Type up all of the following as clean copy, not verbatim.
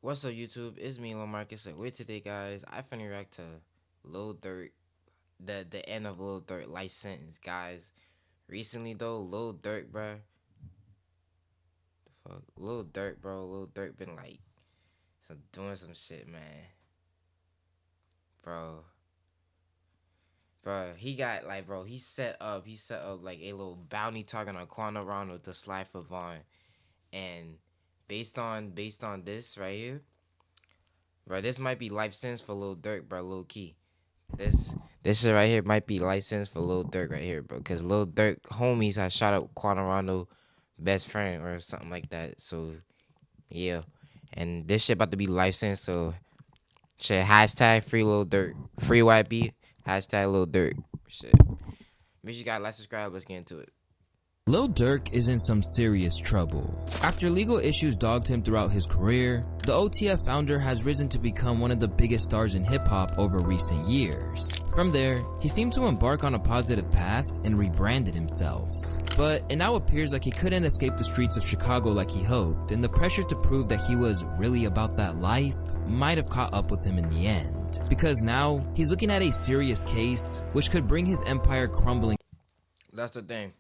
What's up, YouTube? It's me, Lil Marcus. And with today, guys, I finna react to Lil Durk, the end of Lil Durk life sentence, guys. Recently, though, Lil Durk, bro, Lil Durk been like doing some shit, man, bro. He got like, bro, he set up like a little bounty target on Quanah Ronald to slide for Vaughn, and based on this right here, bro, this might be life sentence for Lil Durk, bro, low key. This this shit right here might be licensed for Lil Durk right here, bro. Cause Lil Durk homies had shot up Quaterano best friend or something like that. So yeah. And this shit about to be licensed, so shit hashtag free Lil Durk. Free YB, hashtag Lil Durk. Shit. Make sure you got like subscribe, let's get into it. Lil Durk is in some serious trouble. After legal issues dogged him throughout his career, the OTF founder has risen to become one of the biggest stars in hip-hop over recent years. From there, he seemed to embark on a positive path and rebranded himself. But it now appears like he couldn't escape the streets of Chicago like he hoped, and the pressure to prove that he was really about that life might have caught up with him in the end. Because now, he's looking at a serious case which could bring his empire crumbling. That's the thing.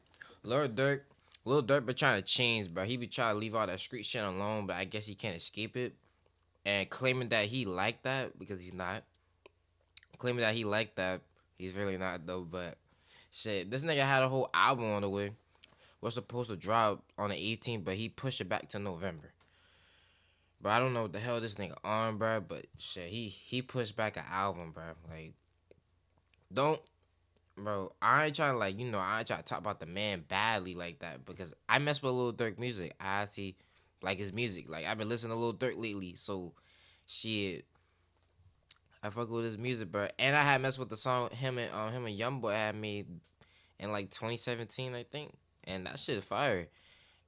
Lil Durk been trying to change, bro. He be trying to leave all that street shit alone, but I guess he can't escape it. And claiming that he like that, because he's not. Claiming that he like that, he's really not though, but shit, this nigga had a whole album on the way. Was supposed to drop on the 18th, but he pushed it back to November. Bro, I don't know what the hell this nigga on, bro, but shit, he pushed back an album, bro. Like, don't, bro. I ain't trying to I ain't trying to talk about the man badly like that because I mess with Lil Durk music. I actually like his music. Like I've been listening to Lil Durk lately, so shit. I fuck with his music, bro. And I had messed with the song him and YoungBoy had made in like 2017, I think. And that shit fire.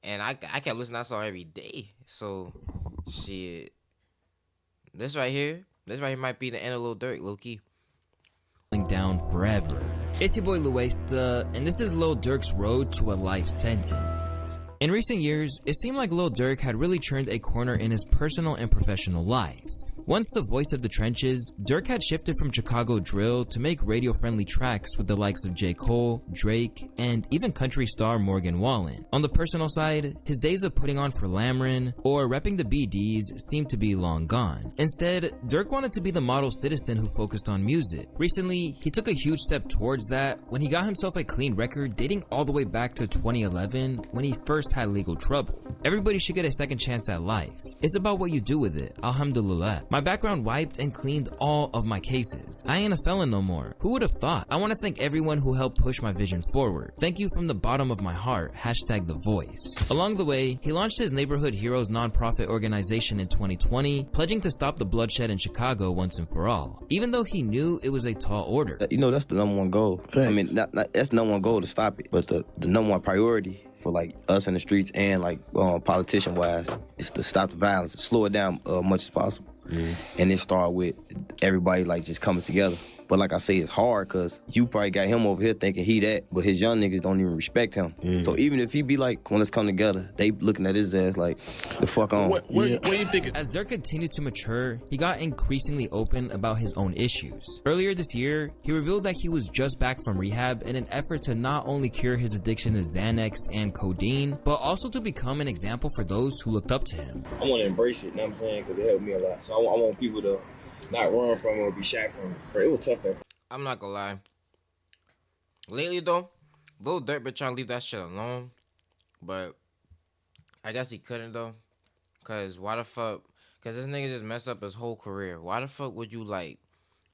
And I kept listening to that song every day. So shit. This right here might be the end of Lil Durk, low key. Down forever. It's your boy Luesta, and this is Lil Durk's road to a life sentence. In recent years, it seemed like Lil Durk had really turned a corner in his personal and professional life. Once the voice of the trenches, Durk had shifted from Chicago drill to make radio-friendly tracks with the likes of J. Cole, Drake, and even country star Morgan Wallen. On the personal side, his days of putting on for Lamron or repping the BDs seemed to be long gone. Instead, Durk wanted to be the model citizen who focused on music. Recently, he took a huge step towards that when he got himself a clean record dating all the way back to 2011 when he first had legal trouble. Everybody should get a second chance at life. It's about what you do with it, alhamdulillah. My background wiped and cleaned all of my cases. I ain't a felon no more. Who would have thought? I want to thank everyone who helped push my vision forward. Thank you from the bottom of my heart, hashtag The Voice. Along the way, he launched his Neighborhood Heroes nonprofit organization in 2020, pledging to stop the bloodshed in Chicago once and for all, even though he knew it was a tall order. You know, that's the number one goal. Thanks. I mean, not that's the number one goal to stop it, but the number one priority for like us in the streets and like politician wise is to stop the violence, slow it down much as possible. And it start with everybody like just coming together. But like I say, it's hard because you probably got him over here thinking he that, but his young niggas don't even respect him. So even if he be like, when let's come together, they looking at his ass like, the fuck on. What do you think? As Durk continued to mature, he got increasingly open about his own issues. Earlier this year, he revealed that he was just back from rehab in an effort to not only cure his addiction to Xanax and codeine, but also to become an example for those who looked up to him. I want to embrace it, you know what I'm saying, because it helped me a lot. So I want people to not run from it or be shy from it. It was tough at first. I'm not gonna lie. Lately though, Lil Durk been trying to leave that shit alone. But I guess he couldn't though. Cause why the fuck? Cause this nigga just messed up his whole career. Why the fuck would you like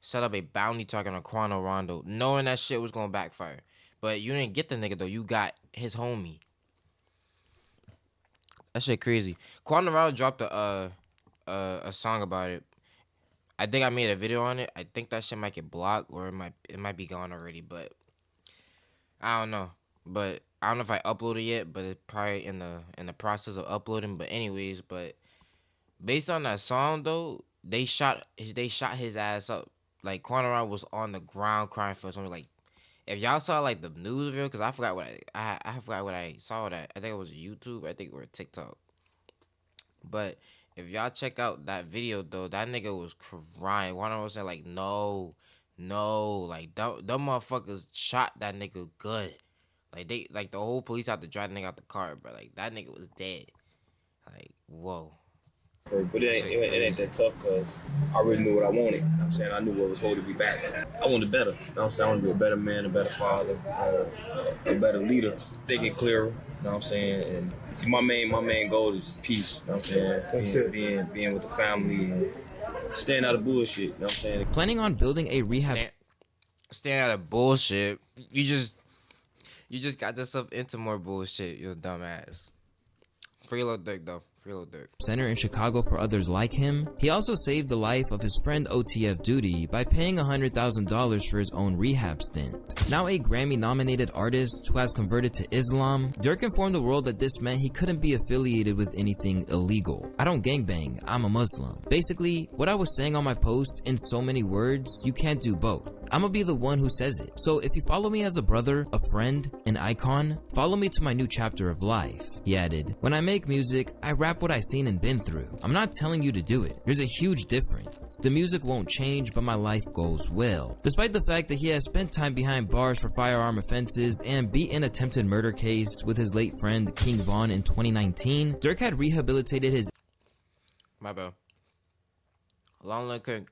set up a bounty target on Quano Rondo knowing that shit was gonna backfire? But you didn't get the nigga though. You got his homie. That shit crazy. Quano Rondo dropped a song about it. I think I made a video on it. I think that shit might get blocked or it might be gone already, but I don't know. But I don't know if I uploaded yet, but it's probably in the process of uploading. But anyways, but based on that song though, they shot his ass up. Like Quanah was on the ground crying for something. Like if y'all saw like the news video, because I forgot what I forgot what I saw that. I think it was YouTube, I think, or TikTok. But If y'all check out that video though, that nigga was crying. One of them said like, no, no, like them motherfuckers shot that nigga good. Like they like the whole police had to drive the nigga out the car, bro. Like that nigga was dead. Like whoa. But it ain't that tough because I really knew what I wanted. You know what I'm saying? I knew what was holding me back. I wanted better. You know what I'm saying? I want to be a better man, a better father, a better leader, thinking clearer. You know what I'm saying? And see, my main goal is peace. You know what I'm saying? Being with the family and staying out of bullshit. You know what I'm saying? Planning on building a rehab. Staying out of bullshit. You just got yourself into more bullshit, you dumbass. Free Lil Durk though. Free Lil Durk. Center in Chicago for others like him. He also saved the life of his friend OTF Duty by paying $100,000 for his own rehab stint. Now a Grammy-nominated artist who has converted to Islam, Durk informed the world that this meant he couldn't be affiliated with anything illegal. I don't gangbang, I'm a Muslim. Basically, what I was saying on my post in so many words, you can't do both. I'ma be the one who says it. So if you follow me as a brother, a friend, an icon, follow me to my new chapter of life. He added, when I make music, I rap what I've seen and been through. I'm not telling you to do it. There's a huge difference. The music won't change, but my life goals will. Despite the fact that he has spent time behind bars for firearm offenses and beat an attempted murder case with his late friend King Von in 2019, Durk had rehabilitated his... My bad. Long live King.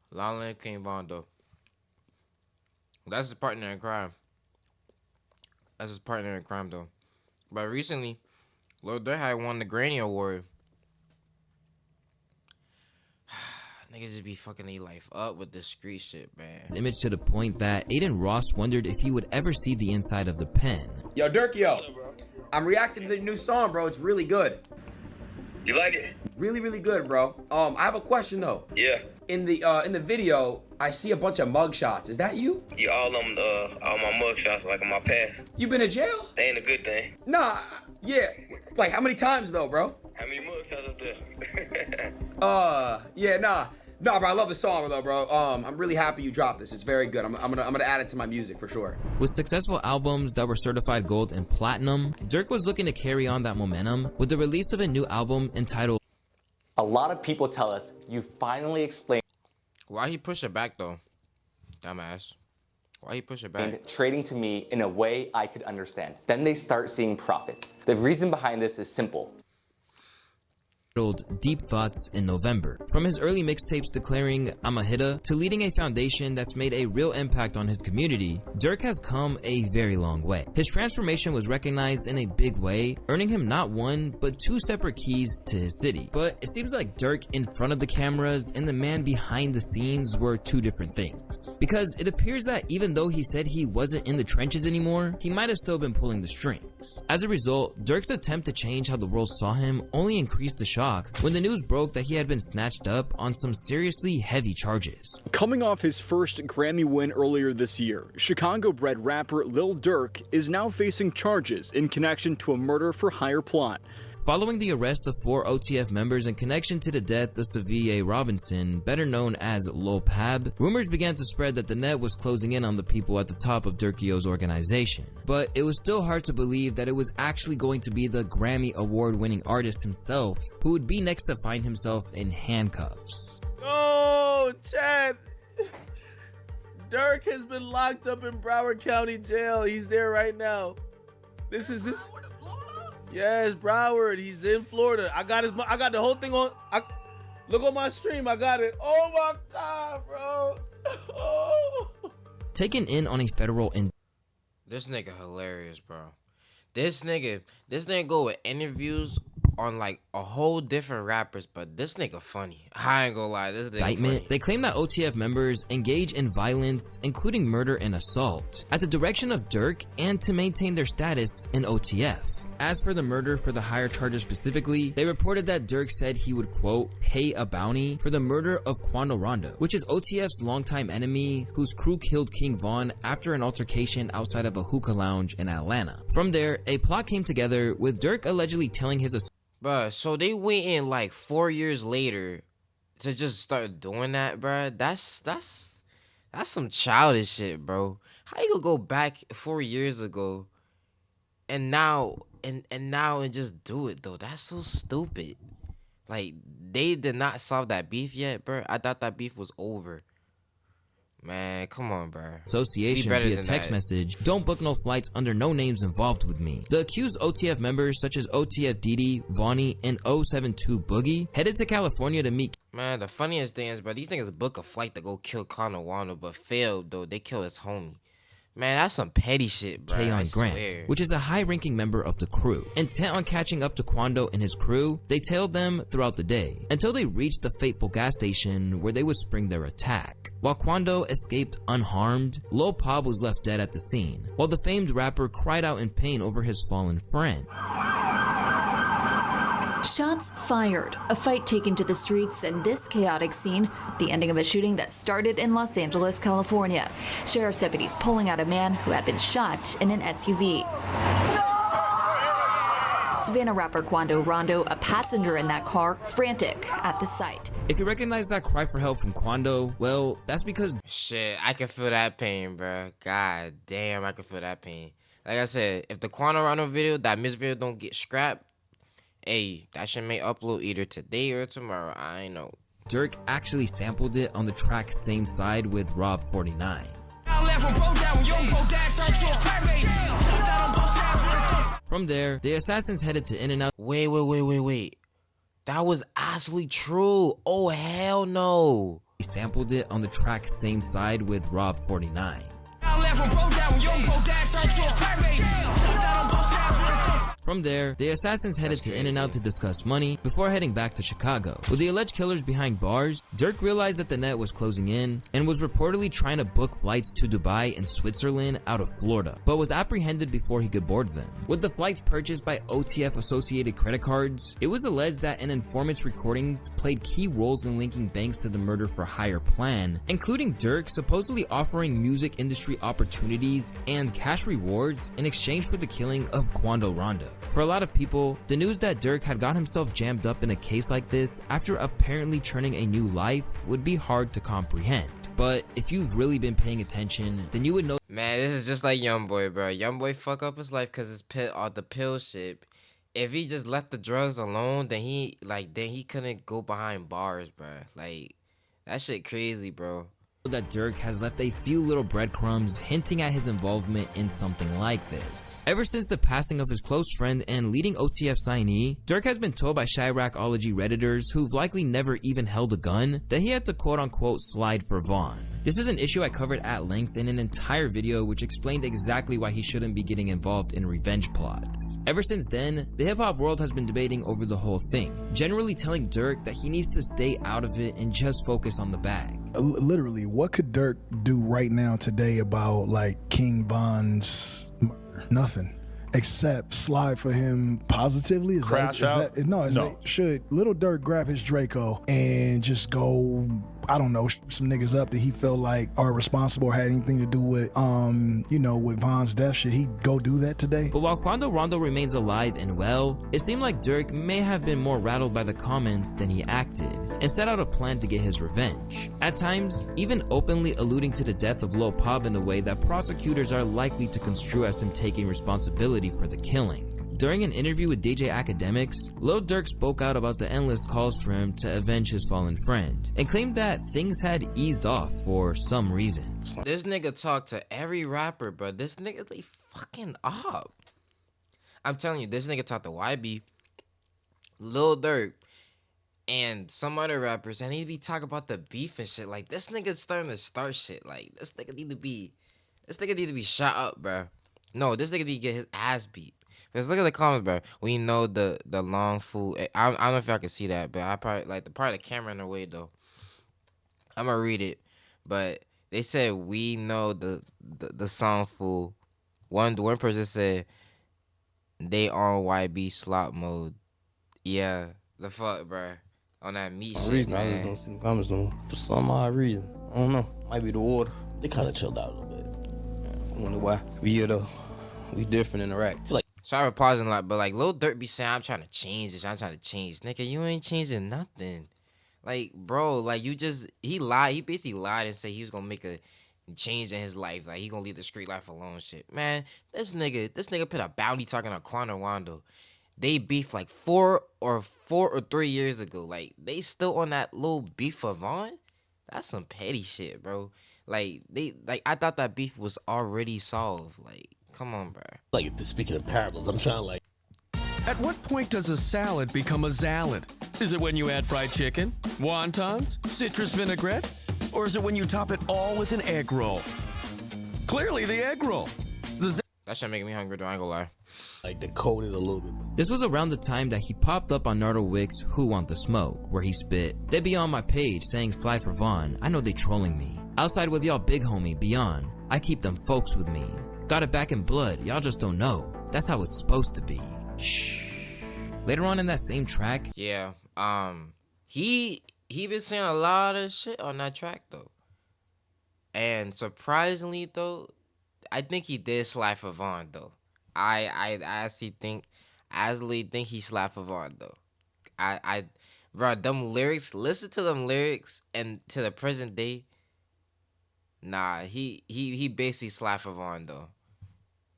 Long live King Von though. That's his partner in crime. That's his partner in crime though. But recently, Lil Durk had won the Grammy Award. Niggas just be fucking their life up with this street shit, man. Image to the point that Aiden Ross wondered if he would ever see the inside of the pen. Yo, Durk, yo. I'm reacting to the new song, bro. It's really good. You like it? Really, really good, bro. I have a question though. Yeah. In the video, I see a bunch of mug shots. Is that you? Yeah, all my mug shots like in my past. You been in jail? They ain't a good thing. Nah. Yeah. Like how many times though, bro? How many mug shots up there? Yeah, nah. Nah, bro, I love the song though, bro. I'm really happy you dropped this. It's very good. I'm gonna add it to my music for sure. With successful albums that were certified gold and platinum, Durk was looking to carry on that momentum with the release of a new album entitled... A lot of people tell us you finally explained Why he push it back though? Dumbass. Why he push it back? trading to me in a way I could understand. Then they start seeing profits. The reason behind this is simple. Deep Thoughts in November. From his early mixtapes declaring I'm a hitter to leading a foundation that's made a real impact on his community, Durk has come a very long way. His transformation was recognized in a big way, earning him not one, but two separate keys to his city. But it seems like Durk in front of the cameras and the man behind the scenes were two different things. Because it appears that even though he said he wasn't in the trenches anymore, he might have still been pulling the strings. As a result, Durk's attempt to change how the world saw him only increased the shock when the news broke that he had been snatched up on some seriously heavy charges. Coming off his first Grammy win earlier this year, Chicago-bred rapper Lil Durk is now facing charges in connection to a murder-for-hire plot. Following the arrest of 4 OTF members in connection to the death of Savier Robinson, better known as Lil Pab, rumors began to spread that the net was closing in on the people at the top of Durkio's organization. But it was still hard to believe that it was actually going to be the Grammy award-winning artist himself who would be next to find himself in handcuffs. Oh, Chad! Durk has been locked up in Broward County Jail. He's there right now. This is his... Yes, Broward. He's in Florida. I got the whole thing on. Look on my stream. I got it. Oh my God, bro. Oh. Taken in on a federal This nigga hilarious, bro. This nigga go with interviews on like a whole different rappers, but this nigga funny. I ain't gonna lie, this nigga indictment, funny. they claim that OTF members engage in violence, including murder and assault, at the direction of Durk and to maintain their status in OTF. As for the murder for the hire charges specifically, they reported that Durk said he would, quote, pay a bounty for the murder of Quando Rondo, which is OTF's longtime enemy whose crew killed King Von after an altercation outside of a hookah lounge in Atlanta. From there, a plot came together with Durk allegedly telling his... Bruh, so they waiting like 4 years later to just start doing that, bruh? That's some childish shit, bro. How you gonna go back 4 years ago and now and now and just do it though. That's so stupid. Like they did not solve that beef yet, bro. I thought that beef was over. Man, come on, bro. Association better via than text that. message, don't book no flights under no names involved with me. The accused OTF members such as OTF Didi, Vonnie, and 072 Boogie headed to California to meet Man, the funniest thing is, bro, these niggas book a flight to go kill Connor Wano, but failed though. They kill his homie. Man, that's some petty shit, bro. I Kayon Grant, swear. which is a high-ranking member of the crew. Intent on catching up to Quando and his crew, they tailed them throughout the day until they reached the fateful gas station where they would spring their attack. While Quando escaped unharmed, Lil Pab was left dead at the scene, while the famed rapper cried out in pain over his fallen friend. Shots fired, a fight taken to the streets, and this chaotic scene, the ending of a shooting that started in Los Angeles, California. Sheriff's deputies pulling out a man who had been shot in an SUV. Savannah rapper Quando Rondo, a passenger in that car, frantic at the sight. If you recognize that cry for help from Quando, well, that's because Shit, I can feel that pain, bro. God damn, I can feel that pain. Like I said, if the Quano Rondo video, that Miss video don't get scrapped, hey, that shit may upload either today or tomorrow. I ain't know. Durk actually sampled it on the track Same Side with Rob 49. From there, the assassins headed to In-N-Out. Wait. That was actually true. Oh, hell no. He sampled it on the track Same Side with Rob 49. From there, the assassins headed to In-N-Out to discuss money before heading back to Chicago. With the alleged killers behind bars, Durk realized that the net was closing in and was reportedly trying to book flights to Dubai and Switzerland out of Florida, but was apprehended before he could board them. With the flights purchased by OTF associated credit cards, it was alleged that an informant's recordings played key roles in linking banks to the murder for hire plan, including Durk supposedly offering music industry opportunities and cash rewards in exchange for the killing of Quando Rondo. For a lot of people, the news that Durk had got himself jammed up in a case like this after apparently turning a new life would be hard to comprehend. But if you've really been paying attention, then you would know. Man, this is just like Youngboy, bro. Youngboy fuck up his life because the pill shit. If he just left the drugs alone, then he couldn't go behind bars, bro. Like, that shit crazy, bro. That Durk has left a few little breadcrumbs hinting at his involvement in something like this. Ever since the passing of his close friend and leading OTF signee, Durk has been told by Chiracology Redditors who've likely never even held a gun that he had to quote-unquote slide for Vaughn. This is an issue I covered at length in an entire video which explained exactly why he shouldn't be getting involved in revenge plots. Ever since then, the hip-hop world has been debating over the whole thing, generally telling Durk that he needs to stay out of it and just focus on the bag. Literally, what could Durk do right now today about like King Von's murder? Nothing. Except slide for him positively. Crash out? Should Lil Durk grab his Draco and just go, I don't know, shoot some niggas up that he felt like are responsible or had anything to do with, with Von's death? Should he go do that today? But while Quando Rondo remains alive and well, it seemed like Durk may have been more rattled by the comments than he acted, and set out a plan to get his revenge. At times, even openly alluding to the death of Lil Pab in a way that prosecutors are likely to construe as him taking responsibility for the killing. During an interview with DJ Academics, Lil Durk spoke out about the endless calls for him to avenge his fallen friend, and claimed that things had eased off for some reason. This nigga talk to every rapper, bro. This nigga, they fucking up. I'm telling you, this nigga talk to YB, Lil Durk, and some other rappers, and he be talking about the beef and shit. Like, this nigga's starting to start shit. Like, this nigga need to be shot up, bro. No, this nigga need to get his ass beat. Because look at the comments, bro. We know the long food. I don't know if y'all can see that, but I probably like the part of the camera in the way though. I'm gonna read it, but they said we know the song fool. One person said they on YB slot mode. Yeah, the fuck, bro. On that meat shit, Reason, man. I just don't see the comments no more. For some odd reason. I don't know. Might be the water. They kind of chilled out a little bit. I wonder why. We here though. We different in Iraq. I feel like Sorry for pausing a lot, but like Lil Durk be saying, I'm trying to change this. I'm trying to change. Nigga, you ain't changing nothing. Like, bro, like he lied. He basically lied and said he was gonna make a changing his life. Like, he gonna leave the street life alone shit. Man, this nigga put a bounty talking on Quando Wando. They beef like 4 or 3 years ago. Like, they still on that little beef for Vaughn? That's some petty shit, bro. Like, I thought that beef was already solved. Like, come on, bro. Like, speaking of parables, I'm trying to like. At what point does a salad become a salad? Is it when you add fried chicken, wontons, citrus vinaigrette? Or is it when you top it all with an egg roll? Clearly the egg roll. That shit making me hungry, though, I ain't gonna lie. Like, decoded a little bit. This was around the time that he popped up on Nardo Wick's Who Want the Smoke, where he spit, "They be on my page saying Sly for Vaughn, I know they trolling me. Outside with y'all big homie, Beyond, I keep them folks with me. Got it back in blood, y'all just don't know. That's how it's supposed to be. Shh." Later on in that same track, yeah, he been saying a lot of shit on that track though, and surprisingly though, I think he did slide for Vaughn though. I actually think he slapped for Vaughn though. Bro, them lyrics. Listen to them lyrics and to the present day. Nah, he basically slapped for Vaughn though.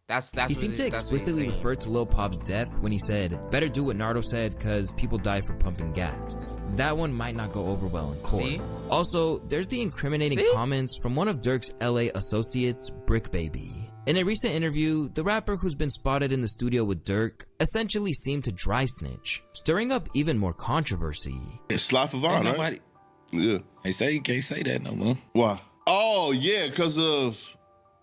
That's he seemed to explicitly refer to Lil Pop's death when he said, "Better do what Nardo said, cause people die for pumping gas." That one might not go over well in court. See? Also, there's the incriminating comments from one of Durk's LA associates, Brick Baby. In a recent interview, the rapper who's been spotted in the studio with Durk essentially seemed to dry snitch, stirring up even more controversy. It's Sly for Vaughn, right? Yeah. They say you can't say that no more. Why? Oh, yeah, because of...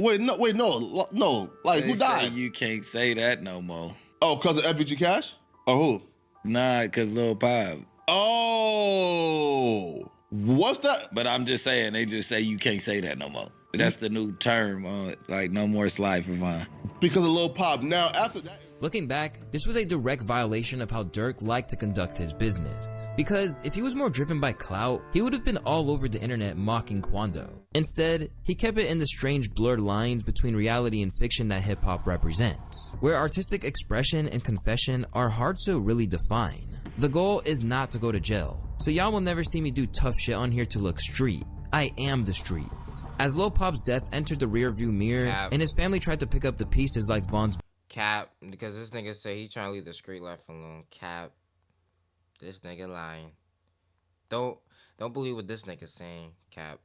Wait, no. Like, They who died? say you can't say that no more. Oh, because of FBG Cash? Or who? Nah, because Lil Pop. Oh, what's that? But I'm just saying, they just say you can't say that no more. That's the new term, like no more Sly for Vaughn. Because of Lil Pop. Now, after that... Looking back, this was a direct violation of how Durk liked to conduct his business. Because if he was more driven by clout, he would have been all over the internet mocking Quando. Instead, he kept it in the strange blurred lines between reality and fiction that hip-hop represents, where artistic expression and confession are hard to really define. The goal is not to go to jail, so y'all will never see me do tough shit on here to look street. I am the streets. As Lil Pop's death entered the rearview mirror, and his family tried to pick up the pieces like Vaughn's Cap, because this nigga say he trying to leave the street life alone. Cap, this nigga lying. Don't believe what this nigga saying. Cap.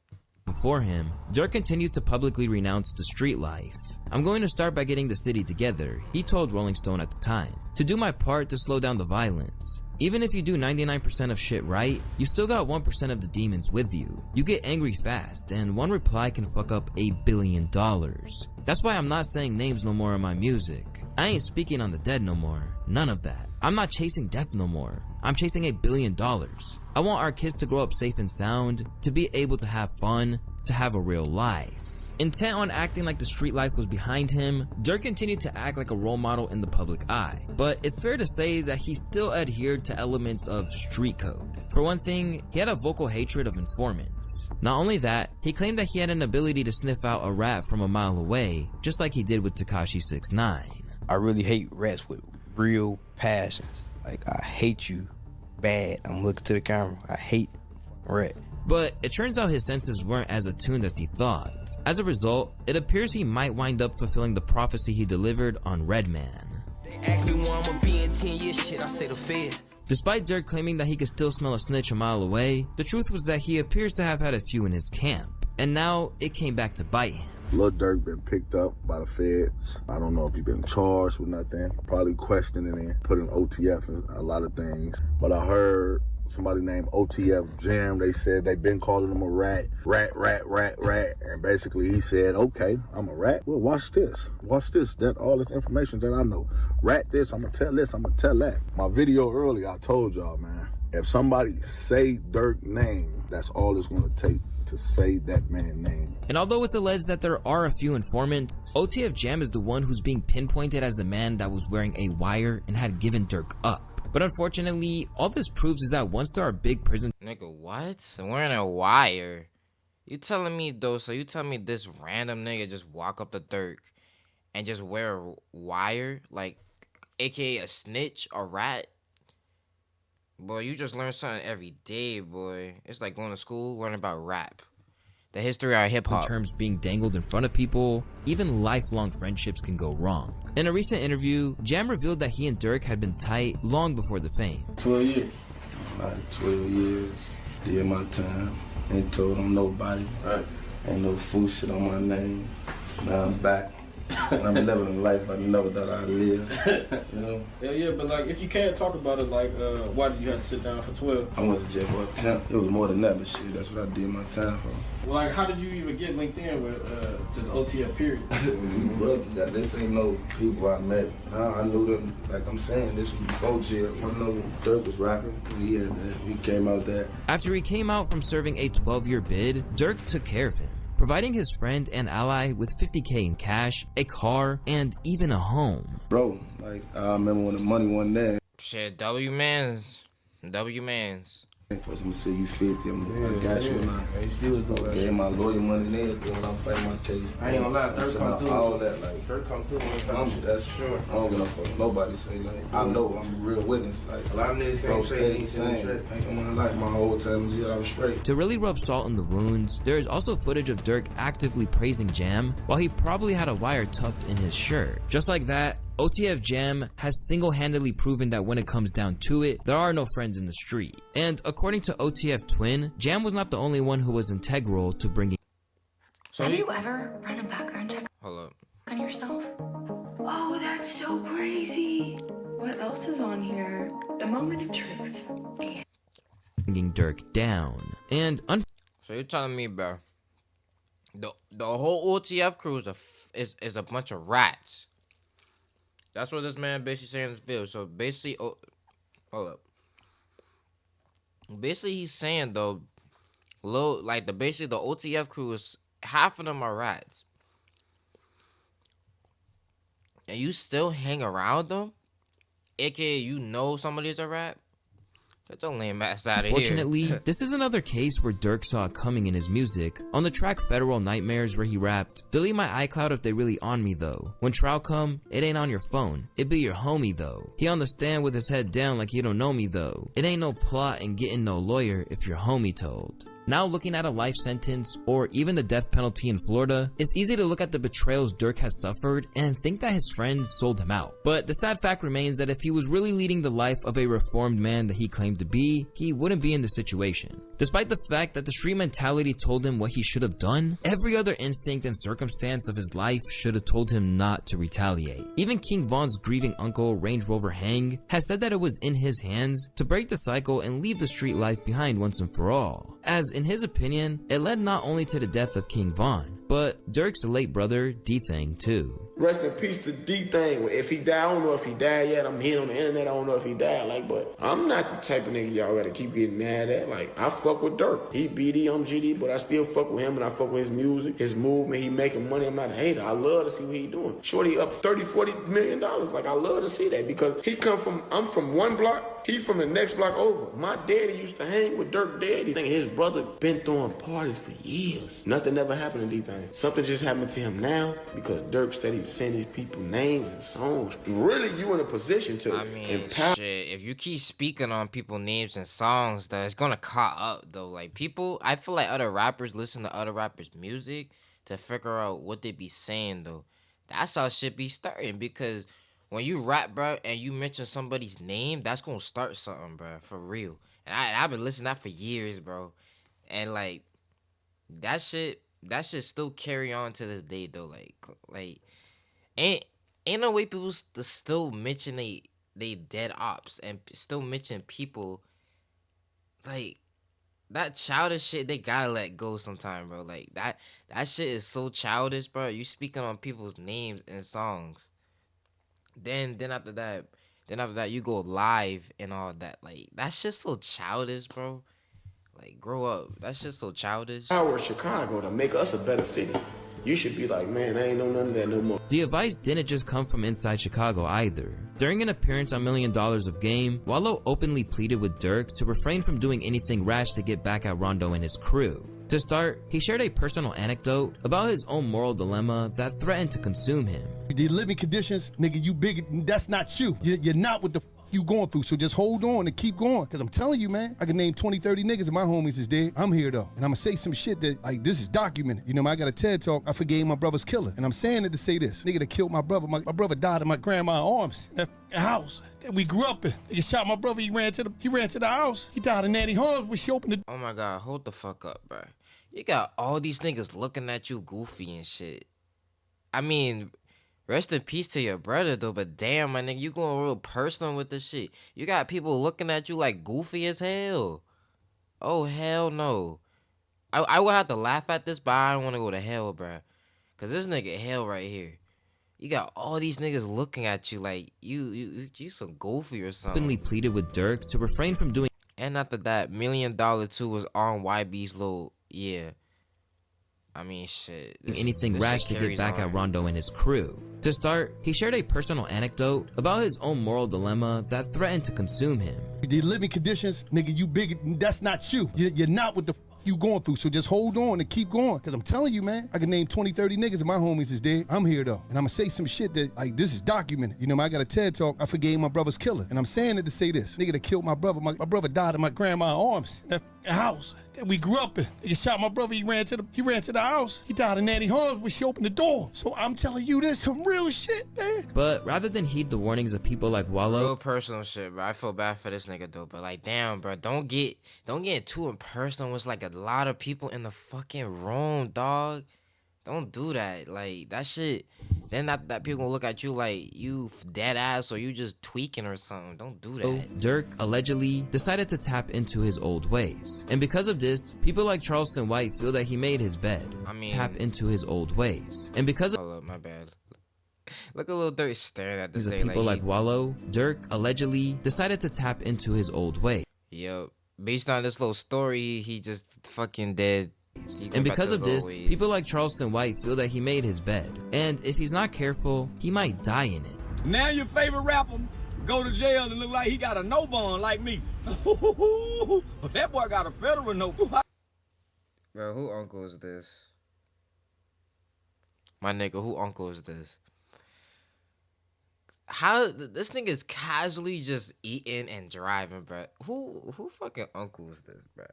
Before him, Durk continued to publicly renounce the street life. "I'm going to start by getting the city together," he told Rolling Stone at the time, "to do my part to slow down the violence. Even if you do 99% of shit right, you still got 1% of the demons with you. You get angry fast, and one reply can fuck up $8 billion. That's why I'm not saying names no more in my music. I ain't speaking on the dead no more. None of that. I'm not chasing death no more. I'm chasing $8 billion. I want our kids to grow up safe and sound, to be able to have fun, to have a real life." Intent on acting like the street life was behind him, Durk continued to act like a role model in the public eye. But it's fair to say that he still adhered to elements of street code. For one thing, he had a vocal hatred of informants. Not only that, he claimed that he had an ability to sniff out a rat from a mile away, just like he did with Tekashi 6ix9ine. I really hate rats with real passions. Like, I hate you bad. I'm looking to the camera. I hate rat. But it turns out his senses weren't as attuned as he thought. As a result, it appears he might wind up fulfilling the prophecy he delivered on Redman. They ask me where I'ma be in 10 years, shit, I say the feds. Despite Durk claiming that he could still smell a snitch a mile away, the truth was that he appears to have had a few in his camp. And now, it came back to bite him. Lil Durk been picked up by the feds. I don't know if he been charged with nothing. Probably questioning and put in OTF and a lot of things. But I heard somebody named OTF Jam, they said they been calling him a rat. And basically he said, okay, I'm a rat. Well, watch this. That all this information that I know. Rat this, I'm gonna tell this, I'm gonna tell that. My video earlier, I told y'all, man, if somebody say Durk name, that's all it's gonna take to say that man's name. And although it's alleged that there are a few informants, OTF Jam is the one who's being pinpointed as the man that was wearing a wire and had given Durk up. But unfortunately, all this proves is that once there are big prison... Nigga, what? I'm wearing a wire? You telling me, though, so you telling me this random nigga just walk up to Durk and just wear a wire? Like, aka a snitch, a rat? Boy, you just learn something every day, boy. It's like going to school, learning about rap. the history of hip hop. Terms being dangled in front of people, even lifelong friendships can go wrong. In a recent interview, Jam revealed that he and Durk had been tight long before the fame. 12 years. Like 12 years, did my time, ain't told on nobody. Right. Ain't no fool shit on my name. Now I'm back. And I'm living a life I never thought I'd live. You know? Yeah, but like, if you can't talk about it, like, why did you have to sit down for 12? I went to jail for a temp. It was more than that, but shit, that's what I did my time for. Well, like, how did you even get linked in with just OTF period? This ain't no people I met. Nah, I knew them. Like I'm saying, this was before jail. I know Durk was rapping. He came out there. After he came out from serving a 12-year bid, Durk took care of him, providing his friend and ally with $50K in cash, a car, and even a home. Bro, like, I remember when the money wasn't there. Shit, W-Mans. First, I'm gonna say you 50. I got you. And I still gave my lawyer money and everything when I fight my case. I ain't gonna lie, Durk come through. All that, like, Durk come through. That's sure. I don't give a fuck. Nobody say, like, I know I'm a real witness. Like, a lot of niggas can't say anything. I ain't gonna lie, my whole time in jail, I was straight. To really rub salt in the wounds, there is also footage of Durk actively praising Jam while he probably had a wire tucked in his shirt. Just like that, OTF Jam has single-handedly proven that when it comes down to it, there are no friends in the street. And according to OTF Twin, Jam was not the only one who was integral to bringing... Have you ever run a background check on yourself? Oh, that's so crazy. What else is on here? The moment of truth. Bringing Durk down. And so you're telling me, bro, the whole OTF crew is a bunch of rats. That's what this man basically saying in this video. So basically, hold up. Basically, he's saying though, basically the OTF crew is half of them are rats, and you still hang around them, aka you know somebody's a rat. Get your lame ass out of here. Fortunately, this is another case where Durk saw it coming in his music. On the track Federal Nightmares where he rapped, "Delete my iCloud if they really on me though. When trial come, it ain't on your phone. It be your homie though. He on the stand with his head down like he don't know me though. It ain't no plot and getting no lawyer if your homie told." Now looking at a life sentence or even the death penalty in Florida, it's easy to look at the betrayals Durk has suffered and think that his friends sold him out. But the sad fact remains that if he was really leading the life of a reformed man that he claimed to be, he wouldn't be in this situation. Despite the fact that the street mentality told him what he should have done, every other instinct and circumstance of his life should have told him not to retaliate. Even King Von's grieving uncle, Range Rover Hang, has said that it was in his hands to break the cycle and leave the street life behind once and for all. As in his opinion, it led not only to the death of King Von, but Durk's late brother, D-Thang, too. Rest in peace to D-Thang. If he died, I don't know if he died yet. I'm hearing on the internet, I don't know if he died. Like, but I'm not the type of nigga y'all gotta keep getting mad at. Like, I fuck with Durk. He BD, I'm GD, but I still fuck with him and I fuck with his music, his movement. He making money. I'm not a hater. I love to see what he doing. Shorty up $30-40 million. Like, I love to see that because I'm from one block. He from the next block over. My daddy used to hang with Durk daddy. I think his brother been throwing parties for years. Nothing ever happened to D-Thang. Something just happened to him now because Durk said he was saying these people names and songs. Really, you in a position to empower. Shit, if you keep speaking on people names and songs, though, it's gonna caught up though. Like people, I feel like other rappers listen to other rappers' music to figure out what they be saying though. That's how shit be starting because when you rap, bro, and you mention somebody's name, that's gonna start something, bro, for real. And I've been listening to that for years, bro. And like that shit still carry on to this day, though. Like ain't no way people still mention they dead ops and still mention people. Like that childish shit, they gotta let go sometime, bro. Like that shit is so childish, bro. You speaking on people's names and songs. Then after that, you go live and all that. Like that's just so childish, bro. Like grow up. That's just so childish. Power Chicago to make us a better city. You should be like, man, I ain't know none of that no more. The advice didn't just come from inside Chicago either. During an appearance on $1 Million of Game, Wallow openly pleaded with Durk to refrain from doing anything rash to get back at Rondo and his crew. To start, he shared a personal anecdote about his own moral dilemma that threatened to consume him. The living conditions, nigga, you big, that's not you. You're not what the you going through, so just hold on and keep going. Cause I'm telling you, man, I can name 20, 30 niggas and my homies is dead. I'm here though. And I'm gonna say some shit that, like, this is documented. You know, I got a TED talk, I forgave my brother's killer. And I'm saying it to say this. Nigga that killed my brother, my brother died in my grandma's arms. That house that we grew up in. He shot my brother, he ran to the house. He died in Nanny Arms when she opened the— Oh my God, hold the fuck up, bro. You got all these niggas looking at you goofy and shit. I mean, rest in peace to your brother though, but damn, my nigga, you going real personal with this shit. You got people looking at you like goofy as hell. Oh, hell no. I would have to laugh at this, but I don't want to go to hell, bro. Cause this nigga hell right here. You got all these niggas looking at you like you some goofy or something. Openly pleaded with Durk to refrain from doing. And after that, $1 Million 2 was on YB's little, yeah. I mean, shit. Anything rash to get back at Rondo and his crew. To start, he shared a personal anecdote about his own moral dilemma that threatened to consume him. The living conditions, nigga, you big, that's not you. You're not what the you going through, so just hold on and keep going. Cause I'm telling you, man, I can name 20, 30 niggas and my homies is dead. I'm here though. And I'm gonna say some shit that, like, this is documented. You know, I got a TED talk, I forgave my brother's killer. And I'm saying it to say this. Nigga that killed my brother, my brother died in my grandma's arms. That house that we grew up in. He shot my brother, he ran to the house. He died in Nanny Arms when she opened the door. So I'm telling you, this some real shit, man. But rather than heed the warnings of people like Wallow, real personal shit, bro. I feel bad for this nigga though, but like, damn, bro, don't get too impersonal. It's like a lot of people in the fucking room, dog. Don't do that. Like, that shit. Then that people gonna look at you like you dead ass or you just tweaking or something. Don't do that. Durk allegedly decided to tap into his old ways. And because of this, people like Charleston White feel that he made his bed. I mean, tap into his old ways. And because of— hold up, my bad. Look at Lil Durk staring at this thing. People like Wallow, Durk allegedly decided to tap into his old ways. Yo, based on this little story, he just fucking dead. And because of this, people like Charleston White feel that he made his bed. And if he's not careful, he might die in it. Now your favorite rapper go to jail and look like he got a no bond like me. That boy got a federal no. Bro, who uncle is this? My nigga, who uncle is this? How this nigga is casually just eating and driving, bro. Who fucking uncle is this, bro?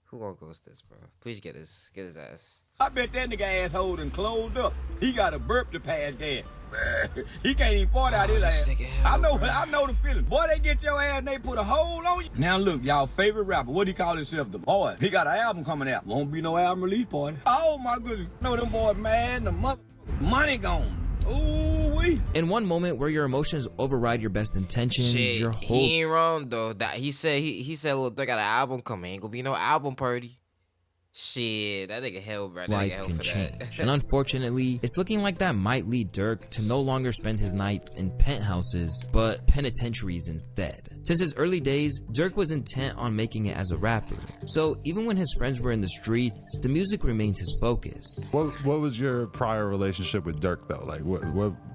Who uncle is this, bro? Please get his ass. I bet that nigga asshole done closed up. He got a burp to pass gas. He can't even fart out his ass. I know the feeling. Boy, they get your ass and they put a hole on you. Now look, y'all favorite rapper, what he call himself? The Boy. He got an album coming out. Won't be no album release party. Oh my goodness. No, them boys mad, the money gone. Ooh-wee. In one moment where your emotions override your best intentions, shit, your whole— he ain't wrong though. That he said Lil Durk got an album coming. Ain't gonna be no album party. Shit, that nigga hell, bro. That life nigga hell can for change. that. And unfortunately, it's looking like that might lead Durk to no longer spend his nights in penthouses, but penitentiaries instead. Since his early days, Durk was intent on making it as a rapper. So even when his friends were in the streets, the music remained his focus. What was your prior relationship with Durk though? Like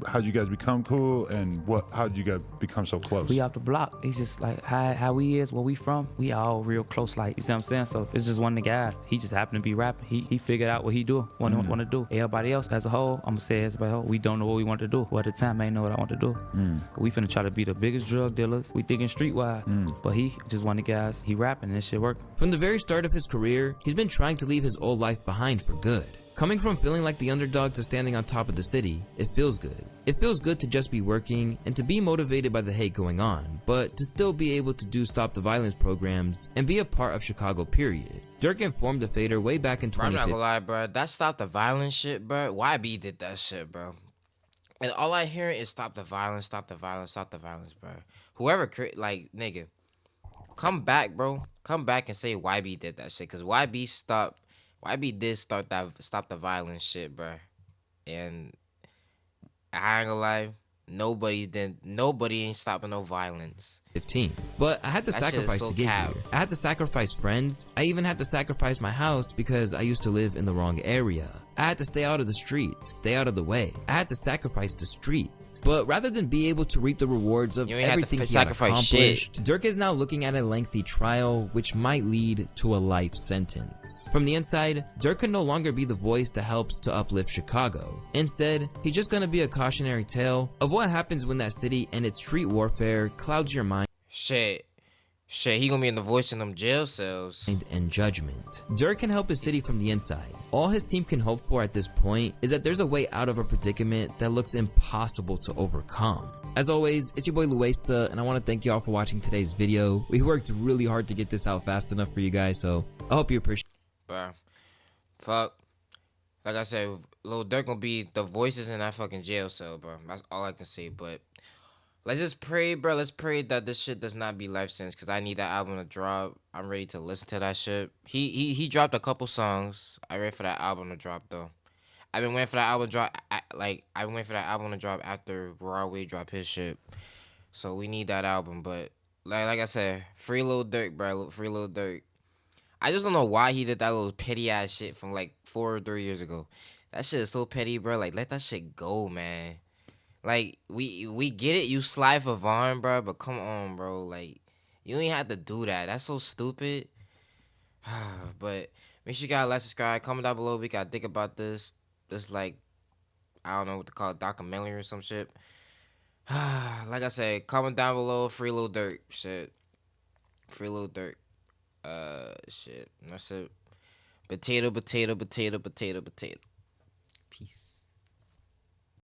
how'd you guys become cool, and how'd you guys become so close? We off the block. He's just like how we is, where we from. We all real close, like, you see what I'm saying? So it's just one of the guys. He just happened to be rapping. He figured out what he want to do. Everybody else as a whole, I'm gonna say as a whole, we don't know what we want to do. Well, at the time, I ain't know what I want to do. We finna try to be the biggest drug dealers. We thinking streetwise. But he just one of the guys. He rapping and this shit working. From the very start of his career, he's been trying to leave his old life behind for good. Coming from feeling like the underdog to standing on top of the city, it feels good. It feels good to just be working and to be motivated by the hate going on, but to still be able to do Stop the Violence programs and be a part of Chicago, period. Durk informed the Fader way back in 2015. I'm not gonna lie, bro. That Stop the Violence shit, bro. YB did that shit, bro. And all I hear is stop the violence, stop the violence, stop the violence, bro. Whoever, like, nigga, come back, bro. Come back and say YB did that shit, cause YB did start that stop the violence shit, bro. And I ain't gonna lie, nobody ain't stopping no violence. 15. But I had to sacrifice to get here. I had to sacrifice friends. I even had to sacrifice my house because I used to live in the wrong area. I had to stay out of the streets, stay out of the way. I had to sacrifice the streets. But rather than be able to reap the rewards of You ain't have to everything he had sacrifice shit. accomplished, Durk is now looking at a lengthy trial which might lead to a life sentence. From the inside, Durk can no longer be the voice that helps to uplift Chicago. Instead, he's just gonna be a cautionary tale of what happens when that city and its street warfare clouds your mind. Shit, he gonna be in the voice in them jail cells. And judgment. Durk can help his city from the inside. All his team can hope for at this point is that there's a way out of a predicament that looks impossible to overcome. As always, it's your boy Luesta, and I want to thank you all for watching today's video. We worked really hard to get this out fast enough for you guys, so I hope you appreciate it. Bruh, fuck. Like I said, Lil Durk gonna be the voices in that fucking jail cell, bro. That's all I can say, but let's just pray, bro. Let's pray that this shit does not be life sentence, because I need that album to drop. I'm ready to listen to that shit. He dropped a couple songs. I ready for that album to drop, though. I've been waiting for that album to drop. I've been waiting for that album to drop after Broadway dropped his shit. So we need that album, but like I said, free Lil Durk, bro. Free Lil Durk. I just don't know why he did that little petty ass shit from like 4 or 3 years ago. That shit is so petty, bro. Like, let that shit go, man. Like, we get it, you slide for Vaughn, bro, but come on, bro. Like, you ain't have to do that. That's so stupid. But make sure you guys like, subscribe, comment down below. We gotta think about this. This, like, I don't know what to call it, documentary or some shit. Like I said, comment down below. Free Lil Durk. Shit. Free Lil Durk. Shit. That's it. Potato. Peace.